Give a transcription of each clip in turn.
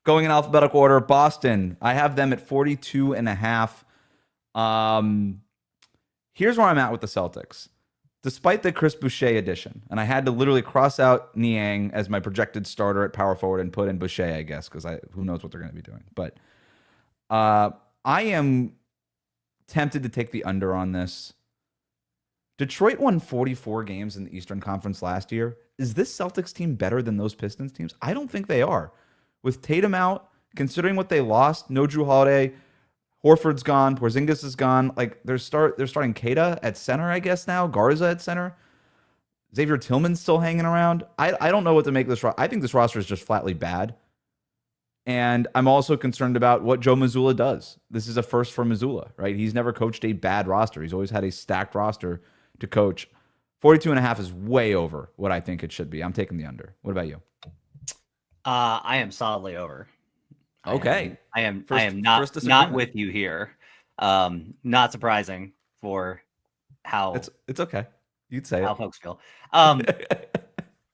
Going in alphabetical order, Boston, I have them at 42.5. Here's where I'm at with the Celtics. Despite the Chris Boucher addition, and I had to literally cross out Niang as my projected starter at power forward and put in Boucher, I guess, because who knows what they're going to be doing. But I am tempted to take the under on this. Detroit won 44 games in the Eastern Conference last year. Is this Celtics team better than those Pistons teams? I don't think they are. With Tatum out, considering what they lost, no Drew Holiday, Horford's gone, Porzingis is gone. Like they're starting Keita at center, I guess now. Garza at center. Xavier Tillman's still hanging around. I don't know what to make of this. I think this roster is just flatly bad. And I'm also concerned about what Joe Mazzulla does. This is a first for Mazzulla, right? He's never coached a bad roster. He's always had a stacked roster to coach. 42.5 is way over what I think it should be. I'm taking the under. What about you? I am solidly over. Okay. I am not with you here. Not surprising for how it's okay. You'd say how folks feel. I've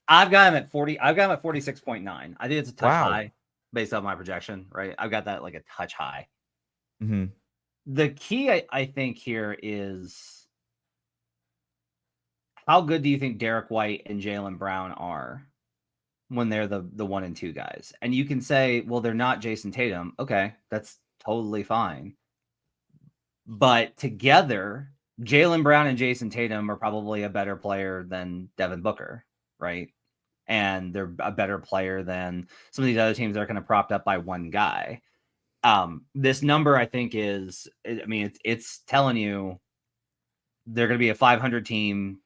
got him at 40. I've got him at 46.9. I think it's a touch high based on my projection, right? I've got that like a touch high. Mm-hmm. The key I think here is how good do you think Derek White and Jaylen Brown are when they're the 1 and 2 guys? And you can say, well, they're not Jason Tatum. Okay, that's totally fine. But together, Jaylen Brown and Jason Tatum are probably a better player than Devin Booker, right? And they're a better player than some of these other teams that are kind of propped up by one guy. This number, I think, it's telling you they're going to be a 500 team.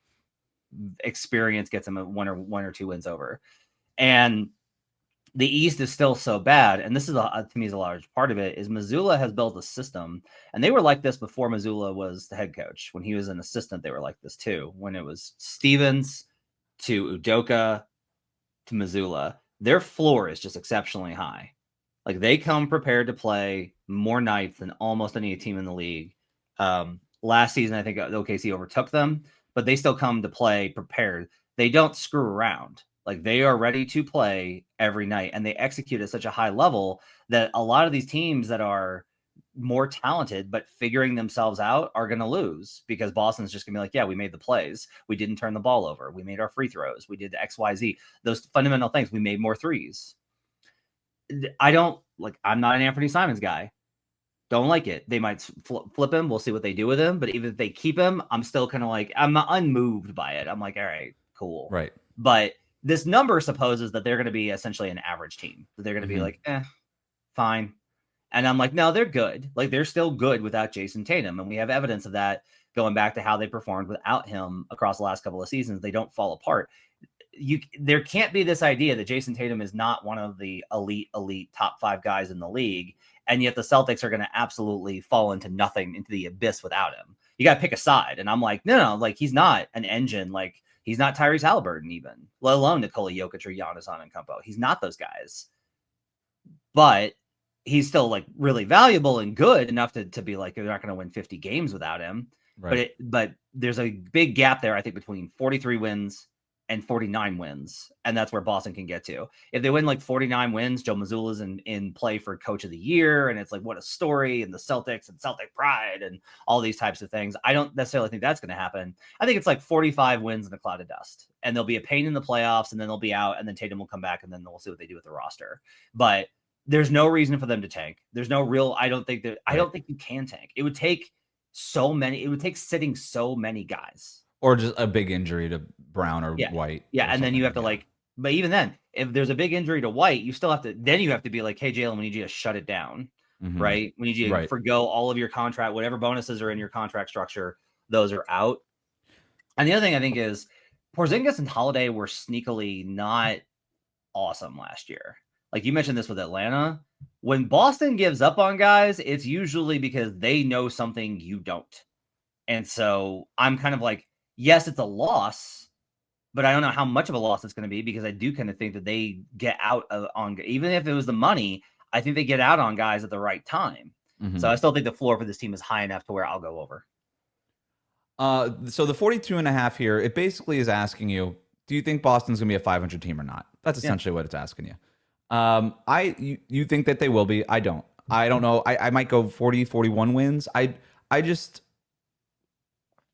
Experience gets them a one or two wins over. And the East is still so bad. And this is, to me, is a large part of it, is Mazzulla has built a system. And they were like this before Mazzulla was the head coach. When he was an assistant, they were like this too. When it was Stevens to Udoka to Mazzulla, their floor is just exceptionally high. Like they come prepared to play more nights than almost any team in the league. Last season, I think OKC overtook them, but they still come to play prepared. They don't screw around. Like they are ready to play every night, and they execute at such a high level that a lot of these teams that are more talented but figuring themselves out are going to lose, because Boston's just going to be like, yeah, we made the plays. We didn't turn the ball over. We made our free throws. We did the XYZ. Those fundamental things. We made more threes. I'm not an Anthony Simons guy. Don't like it. They might flip him. We'll see what they do with him. But even if they keep him, I'm still kind of like, I'm unmoved by it. I'm like, all right, cool. Right. But this number supposes that they're going to be essentially an average team. That they're going to be like, fine. And I'm like, no, they're good. Like they're still good without Jason Tatum. And we have evidence of that going back to how they performed without him across the last couple of seasons. They don't fall apart. There can't be this idea that Jason Tatum is not one of the elite top 5 guys in the league. And yet the Celtics are going to absolutely fall into nothing, into the abyss without him. You got to pick a side. And I'm like, no, like he's not an engine. Like he's not Tyrese Halliburton even, let alone Nikola Jokic or Giannis Antetokounmpo. He's not those guys. But he's still like really valuable and good enough to be like, they're not going to win 50 games without him. Right. But there's a big gap there, I think, between 43 wins and 49 wins. And that's where Boston can get to. If they win like 49 wins, Joe Mazzulla's in play for coach of the year. And it's like, what a story, and the Celtics and Celtic pride and all these types of things. I don't necessarily think that's going to happen. I think it's like 45 wins in a cloud of dust, and they'll be a pain in the playoffs, and then they'll be out, and then Tatum will come back, and then we'll see what they do with the roster. But there's no reason for them to tank. There's no real, I don't think you can tank. It would take sitting so many guys. Or just a big injury to Brown or White. Yeah, and then you have to but even then, if there's a big injury to White, you still have to be like, hey, Jaylen, we need you to shut it down, right? We need you to forgo all of your contract, whatever bonuses are in your contract structure, those are out. And the other thing I think is Porzingis and Holiday were sneakily not awesome last year. Like you mentioned this with Atlanta. When Boston gives up on guys, it's usually because they know something you don't. And so I'm kind of like, yes, it's a loss, but I don't know how much of a loss it's going to be, because I do kind of think that they get out on, even if it was the money, I think they get out on guys at the right time. Mm-hmm. So I still think the floor for this team is high enough to where I'll go over. So the 42.5 here, it basically is asking you, do you think Boston's going to be a 500 team or not? That's essentially what it's asking you. You think that they will be? I don't. I don't know. I might go 40, 41 wins. I just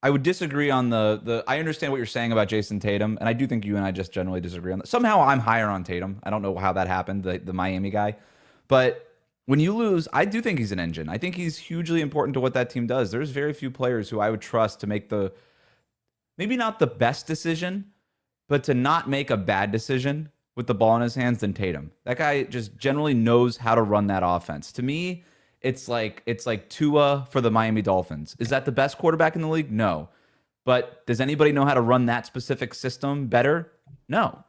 I would disagree on the. I understand what you're saying about Jason Tatum, and I do think you and I just generally disagree on that. Somehow I'm higher on Tatum. I don't know how that happened, the Miami guy, but when you lose, I do think he's an engine. I think he's hugely important to what that team does. There's very few players who I would trust to make the maybe not the best decision, but to not make a bad decision with the ball in his hands than Tatum. That guy just generally knows how to run that offense. To me, it's like Tua for the Miami Dolphins. Is that the best quarterback in the league? No. But does anybody know how to run that specific system better? No.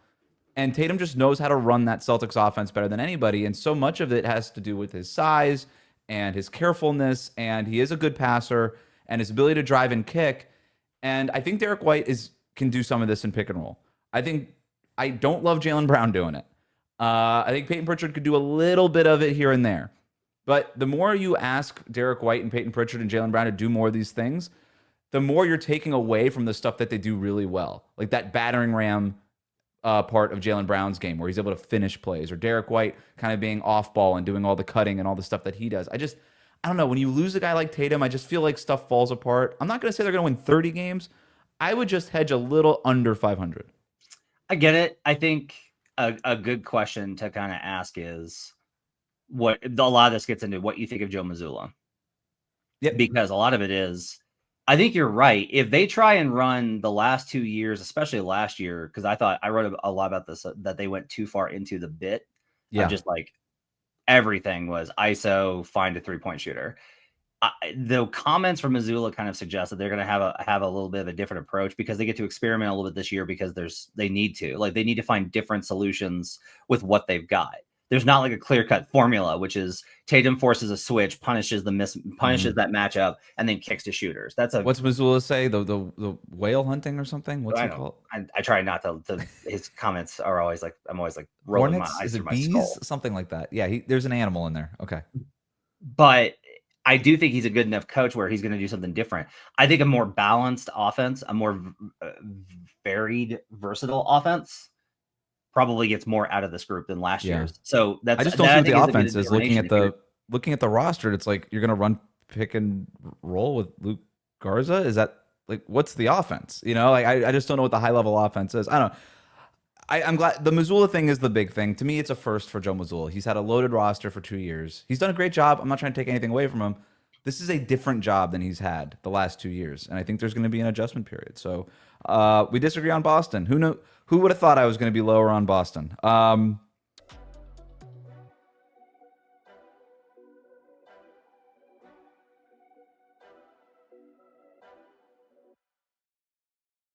And Tatum just knows how to run that Celtics offense better than anybody. And so much of it has to do with his size and his carefulness. And he is a good passer and his ability to drive and kick. And I think Derek White can do some of this in pick and roll. I don't love Jaylen Brown doing it. I think Peyton Pritchard could do a little bit of it here and there. But the more you ask Derek White and Peyton Pritchard and Jaylen Brown to do more of these things, the more you're taking away from the stuff that they do really well. Like that battering ram part of Jaylen Brown's game where he's able to finish plays, or Derek White kind of being off ball and doing all the cutting and all the stuff that he does. I don't know. When you lose a guy like Tatum, I just feel like stuff falls apart. I'm not going to say they're going to win 30 games. I would just hedge a little under 500. I get it. I think a good question to kind of ask is what a lot of this gets into what you think of Joe Mazzulla. Yeah, because a lot of it is, I think you're right. If they try and run the last 2 years, especially last year, because I wrote a lot about this, that they went too far into the bit of just like everything was ISO, find a 3-point shooter. The comments from Mazzulla kind of suggest that they're going to have a little bit of a different approach because they get to experiment a little bit this year because they need to find different solutions with what they've got. There's not like a clear-cut formula, which is Tatum forces a switch, punishes that matchup, and then kicks to shooters. What's Mazzulla say? The whale hunting or something? What's he called? I try not to. His comments are always like I'm always like rolling Hornets? my eyes Is it through my bees? skull. Something like that. Yeah, there's an animal in there. Okay. But I do think he's a good enough coach where he's going to do something different. I think a more balanced offense, a more varied, versatile offense probably gets more out of this group than last year's. So I just don't see what the offense is. Looking at the roster, it's like you're going to run pick and roll with Luke Garza. Is that like what's the offense? Like I just don't know what the high level offense is. I don't know. I'm glad the Mazzulla thing is the big thing. To me, it's a first for Joe Mazzulla. He's had a loaded roster for 2 years. He's done a great job. I'm not trying to take anything away from him. This is a different job than he's had the last 2 years, and I think there's going to be an adjustment period. So we disagree on Boston. Who would have thought I was going to be lower on Boston?